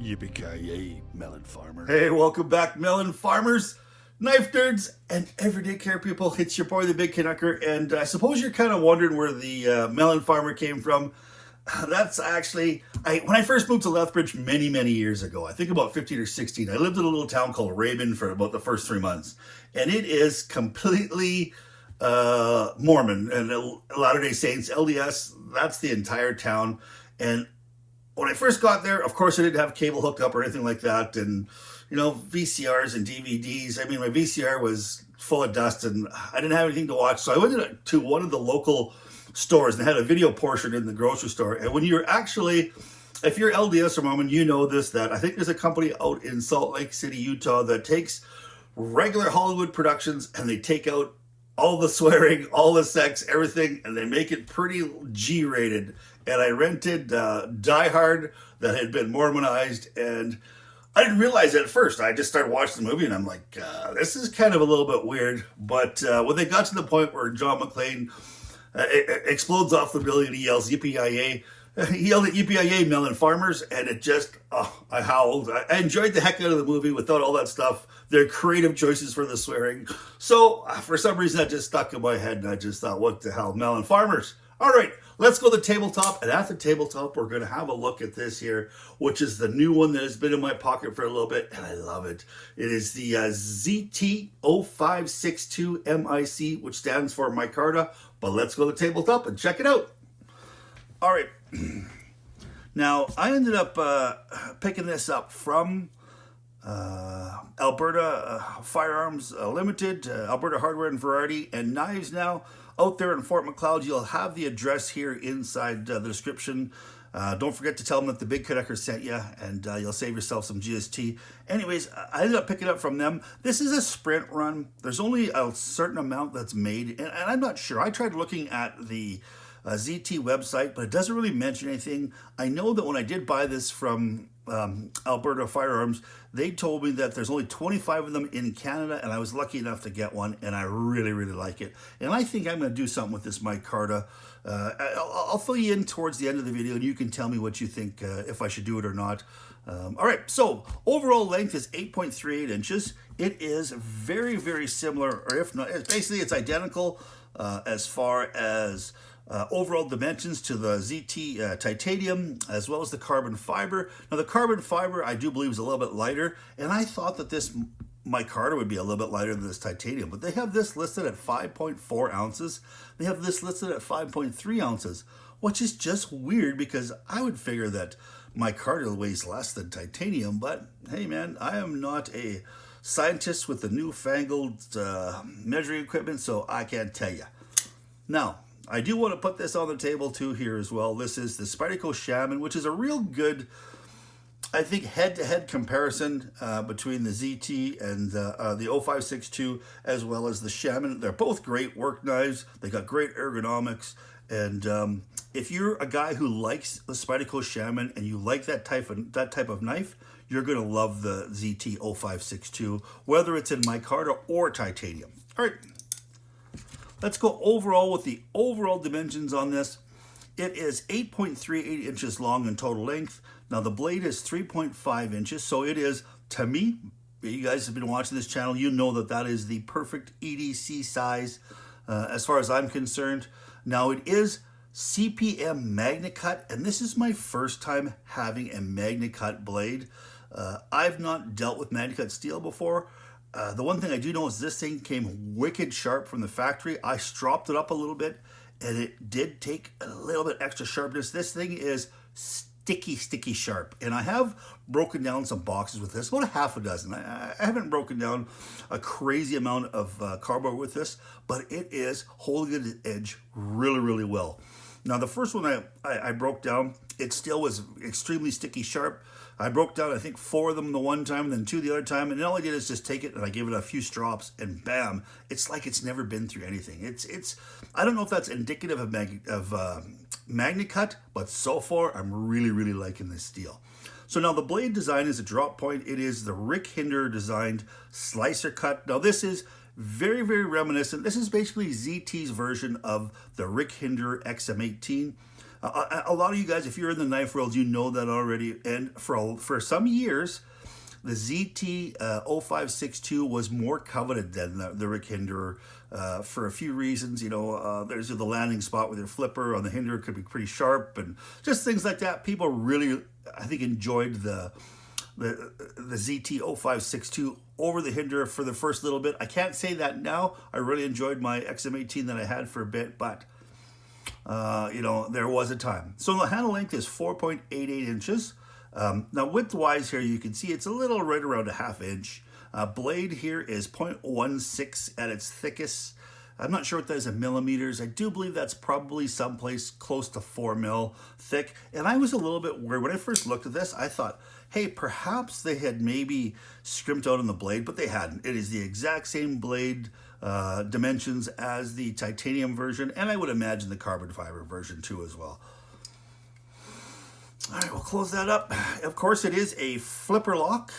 Yippee-ki-yay, melon farmer. Hey, welcome back, melon farmers, knife nerds, and everyday care people. It's your boy, the Big Canucker, and I suppose you're kind of wondering where the melon farmer came from. That's actually, when I first moved to Lethbridge many years ago, I think about 15 or 16, I lived in a little town called Raymond for about the first 3 months. And it is completely Mormon and Latter-day Saints, LDS, that's the entire town. And when I first got there, of course, I didn't have cable hooked up or anything like that. And, you know, VCRs and DVDs. I mean, my VCR was full of dust and I didn't have anything to watch. So I went to one of the local stores and they had a video portion in the grocery store. And when you're actually, if you're LDS or Mormon, you know this, that I think there's a company out in Salt Lake City, Utah that takes regular Hollywood productions and they take out all the swearing, all the sex, everything, and they make it pretty G-rated. And I rented Die Hard that had been Mormonized, and I didn't realize it at first. I just started watching the movie, and I'm like, this is kind of a little bit weird. But when they got to the point where John McClane explodes off the building and he yells, "Yippee-ki-yay!" He yelled at "Yippee-ki-yay, melon farmers," and it just, I howled. I enjoyed the heck out of the movie without all that stuff. Their creative choices for the swearing. So for some reason, that just stuck in my head, and I just thought, what the hell, melon farmers? All right, let's go to the tabletop, and at the tabletop, we're going to have a look at this here, which is the new one that has been in my pocket for a little bit, and I love it. It is the ZT0562 MIC, which stands for micarta, but let's go to the tabletop and check it out. All right. Now, I ended up picking this up from Alberta Firearms Limited, Alberta Hardware and Variety, and Knives Now. Out there in Fort Macleod, you'll have the address here inside the description. Don't forget to tell them that the Big Canucker sent you, and you'll save yourself some GST. Anyways, I ended up picking up from them. This is a sprint run. There's only a certain amount that's made, and I'm not sure. I tried looking at the ZT website, but it doesn't really mention anything. I know that when I did buy this from Alberta Firearms, they told me that there's only 25 of them in Canada, and I was lucky enough to get one, and I really like it. And I think I'm going to do something with this micarta. I'll fill you in towards the end of the video, and you can tell me what you think, if I should do it or not. All right, so overall length is 8.38 inches. It is very similar, or if not, basically it's identical as far as overall dimensions to the ZT titanium, as well as the carbon fiber. Now the carbon fiber I do believe is a little bit lighter, and I thought that this micarta would be a little bit lighter than this titanium, but they have this listed at 5.4 ounces. They have this listed at 5.3 ounces, which is just weird because I would figure that micarta weighs less than titanium, but hey man, I am not a scientist with the newfangled measuring equipment, so I can't tell you. Now, I do want to put this on the table too here as well. This is the Spyderco Shaman, which is a real good, I think, head-to-head comparison between the ZT and the 0562 as well as the Shaman. They're both great work knives. They got great ergonomics. And if you're a guy who likes the Spyderco Shaman and you like that type of knife, you're going to love the ZT 0562, whether it's in micarta or titanium. All right. Let's go overall with the overall dimensions on this. It is 8.38 inches long in total length. Now the blade is 3.5 inches, so it is, to me, you guys have been watching this channel, you know that that is the perfect EDC size as far as I'm concerned. Now it is CPM MagnaCut, and this is my first time having a MagnaCut blade. I've not dealt with MagnaCut steel before. The one thing I do know is this thing came wicked sharp from the factory. I stropped it up a little bit, and it did take a little bit extra sharpness. This thing is sticky sharp, and I have broken down some boxes with this, about a half a dozen. I haven't broken down a crazy amount of cardboard with this, but it is holding its edge really well. Now the first one I broke down, it still was extremely sticky sharp. I broke down, I think, 4 of them the one time, and then 2 the other time, and all I did is just take it and I gave it a few strops, and bam, it's like it's never been through anything. It's I don't know if that's indicative of MagnaCut, but so far I'm really liking this steel. So now the blade design is a drop point. It is the Rick Hinder designed slicer cut. Now this is very reminiscent. This is basically ZT's version of the Rick Hinder XM18. A lot of you guys, if you're in the knife world, you know that already. And for some years, the ZT 0562 was more coveted than the Rick Hinderer for a few reasons. You know, there's the landing spot with your flipper on the Hinderer could be pretty sharp, and just things like that. People really, I think, enjoyed the ZT 0562 over the Hinderer for the first little bit. I can't say that now. I really enjoyed my XM18 that I had for a bit, but you know, there was a time. So the handle length is 4.88 inches. Now width-wise here, you can see it's a little right around a ½ inch. Blade here is 0.16 at its thickest. I'm not sure what that is in millimeters. I do believe that's probably someplace close to 4 mil thick. And I was a little bit worried. When I first looked at this, I thought, hey, perhaps they had maybe scrimped out on the blade, but they hadn't. It is the exact same blade dimensions as the titanium version, and I would imagine the carbon fiber version too as well. All right, we'll close that up. Of course, it is a flipper lock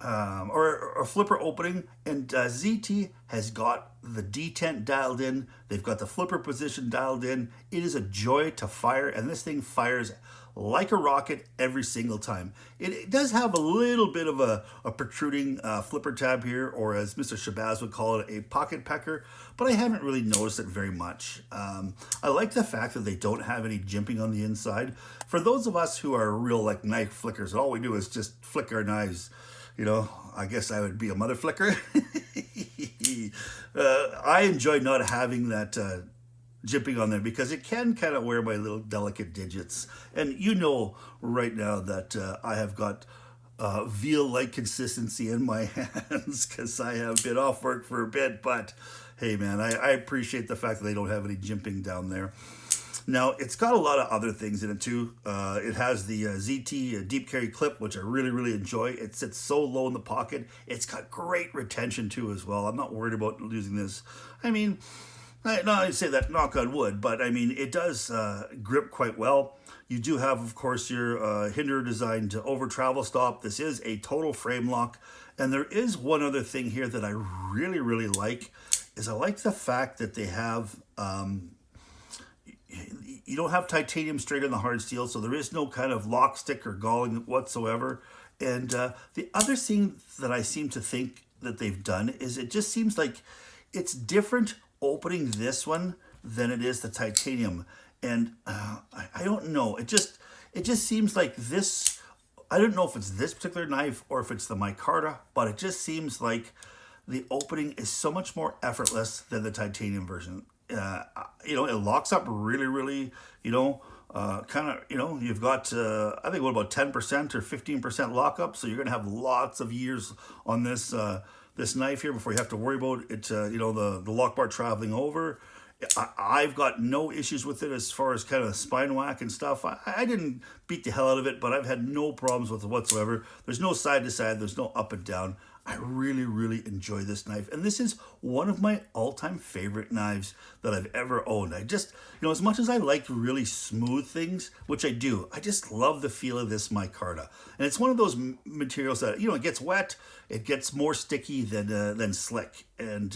or a flipper opening, and ZT has got the detent dialed in. They've got the flipper position dialed in. It is a joy to fire, and this thing fires like a rocket every single time. It does have a little bit of a protruding flipper tab here, or as Mr. Shabazz would call it, a pocket pecker, but I haven't really noticed it very much. I like the fact that they don't have any jimping on the inside. For those of us who are real like knife flickers, all we do is just flick our knives. You know, I guess I would be a mother flicker. I enjoy not having that jimping on there because it can kind of wear my little delicate digits. And you know right now that I have got veal-like consistency in my hands because I have been off work for a bit. But hey, man, I appreciate the fact that they don't have any jimping down there. Now, it's got a lot of other things in it too. It has the ZT deep carry clip, which I really, really enjoy. It sits so low in the pocket. It's got great retention too as well. I'm not worried about losing this. I mean, I say that knock on wood, but I mean, it does grip quite well. You do have, of course, your Hinderer designed over travel stop. This is a total frame lock. And there is one other thing here that I really, really like, is I like the fact that they have... you don't have titanium straight on the hard steel, so there is no kind of lock stick or galling whatsoever. And the other thing that I seem to think that they've done is it just seems like it's different opening this one than it is the titanium. And I don't know. It just seems like this. I don't know if it's this particular knife or if it's the micarta, but it just seems like the opening is so much more effortless than the titanium version. You know, it locks up really, really, you know, kind of, you know, you've got, I think, what about 10% or 15% lockup. So you're going to have lots of years on this, this knife here before you have to worry about it, you know, the lock bar traveling over. I've got no issues with it as far as kind of spine whack and stuff. I didn't beat the hell out of it, but I've had no problems with it whatsoever. There's no side to side. There's no up and down. I really, really enjoy this knife. And this is one of my all-time favorite knives that I've ever owned. I just, you know, as much as I like really smooth things, which I do, I just love the feel of this micarta. And it's one of those materials that, you know, it gets wet, it gets more sticky than slick. And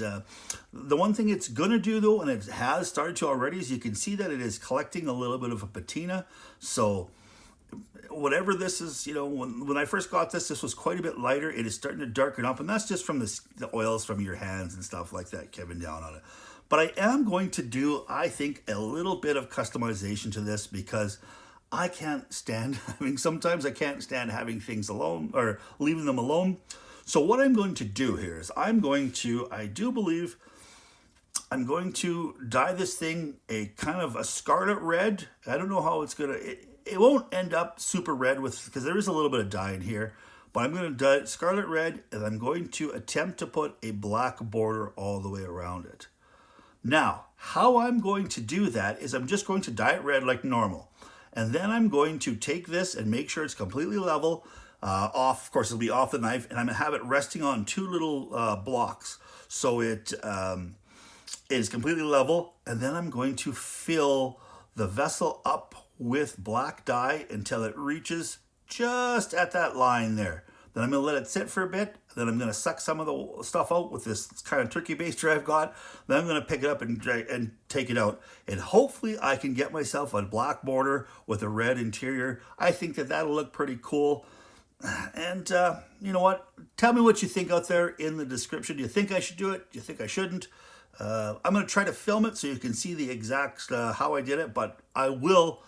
the one thing it's going to do, though, and it has started to already, is you can see that it is collecting a little bit of a patina. So whatever this is, you know, when I first got this was quite a bit lighter. It is starting to darken up, and that's just from the oils from your hands and stuff like that coming down on it. But I am going to do, I think, a little bit of customization to this because I can't stand, I mean, sometimes I can't stand having things alone or leaving them alone. So what I'm going to do here is I do believe I'm going to dye this thing a kind of a scarlet red. I don't know how it's going to... It won't end up super red because there is a little bit of dye in here, but I'm going to dye it scarlet red, and I'm going to attempt to put a black border all the way around it. Now, how I'm going to do that is I'm just going to dye it red like normal, and then I'm going to take this and make sure it's completely level off. Of course, it'll be off the knife, and I'm going to have it resting on two little blocks, so it is completely level, and then I'm going to fill the vessel up with black dye until it reaches just at that line there. Then I'm going to let it sit for a bit. Then I'm going to suck some of the stuff out with this kind of turkey baster I've got. Then I'm going to pick it up and take it out. And hopefully I can get myself a black border with a red interior. I think that that'll look pretty cool. And you know what? Tell me what you think out there in the description. Do you think I should do it? Do you think I shouldn't? I'm going to try to film it so you can see the exact how I did it. But I will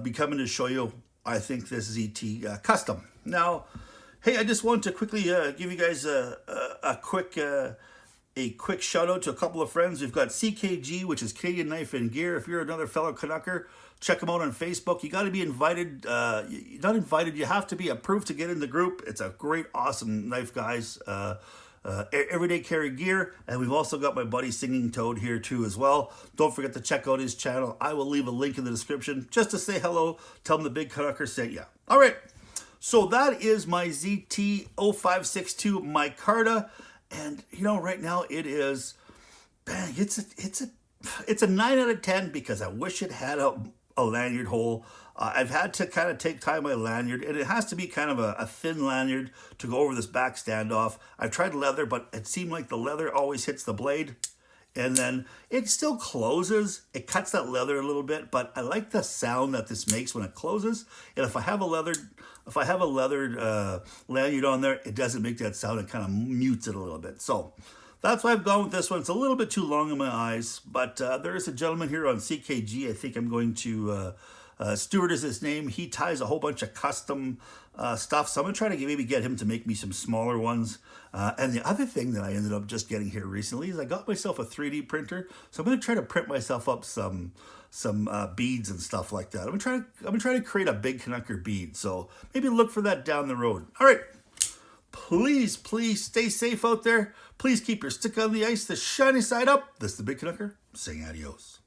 be coming to show you, I think, this ZT custom. Now, hey, I just want to quickly give you guys a quick shout out to a couple of friends. We've got CKG, which is Canadian Knife and Gear. If you're another fellow Canucker, check them out on Facebook. You got to be invited. Not invited. You have to be approved to get in the group. It's a great, awesome knife, guys. Everyday carry gear. And we've also got my buddy Singing Toad here too as well. Don't forget to check out his channel. I will leave a link in the description just to say hello. Tell him the Big Canucker sent you. All right. So that is my ZT0562 micarta, and you know, right now it is, bang, it's a 9 out of 10 because I wish it had a lanyard hole. I've had to kind of take time my lanyard, and it has to be kind of a thin lanyard to go over this back standoff. I've tried leather, but it seemed like the leather always hits the blade. And then it still closes. It cuts that leather a little bit, but I like the sound that this makes when it closes. And if I have a leathered lanyard on there, it doesn't make that sound. It kind of mutes it a little bit. So that's why I've gone with this one. It's a little bit too long in my eyes, but there is a gentleman here on CKG. I think I'm going to Stuart is his name. He ties a whole bunch of custom stuff. So I'm going to try to maybe get him to make me some smaller ones. And the other thing that I ended up just getting here recently is I got myself a 3D printer. So I'm going to try to print myself up some beads and stuff like that. I'm going to try to create a Big Canucker bead. So maybe look for that down the road. All right. Please stay safe out there. Please keep your stick on the ice, the shiny side up. This is the Big Canucker saying adios.